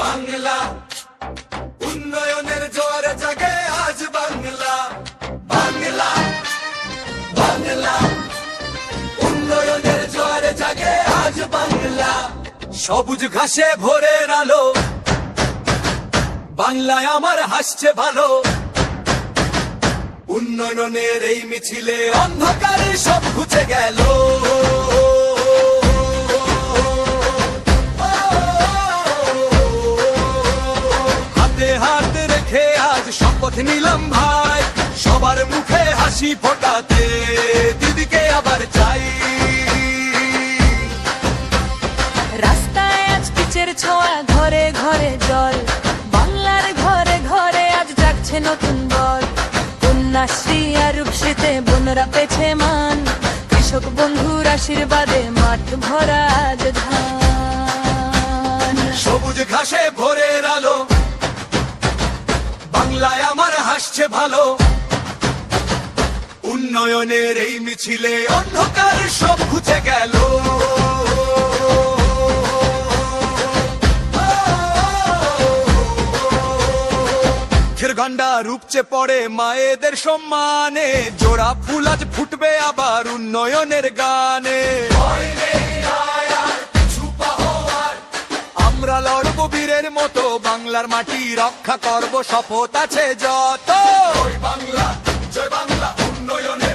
বাংলা উন্নয়নের জোয়ারে জাগে আজ বাংলা বাংলা বাংলা উন্নয়নের জোয়ারে জাগে আজ বাংলা সবুজ ঘাসে ভোরের আলো বাংলায় আমার হাসছে ভালো উন্নয়নের এই মিছিলে অন্ধকারে সব ঘুচে গেল হাতে হাত রেখে আজ শপথ নিলাম ভাই সবার মুখে হাসি ফোটাতে দিদিকে আবার চাই রাস্তায় আজ পিচের ছোঁয়া ঘরে ঘরে জল বাংলার ঘরে ঘরে আজ জাগছে নতুন বল কন্যাশ্রী আর রূপসীতে বোনরা পেছে মান কৃষক বন্ধুর আশীর্বাদে মাঠ ভরা আজ ধান সবুজ ঘাসে ভোরের আলো বাংলায় আমার হাসছে ভালো উন্নয়নের এই মিছিলে অন্ধকার সব ঘুচে গেল গন্ডা রূপচে পড়ে মায়েদের সম্মানে জোড়া ফুল আজ ফুটবে আবার উন্নয়নের গানে আমরা লড়ব বীরের মতো বাংলার মাটি রক্ষা করব শপথ আছে যত জয় বাংলা উন্নয়নের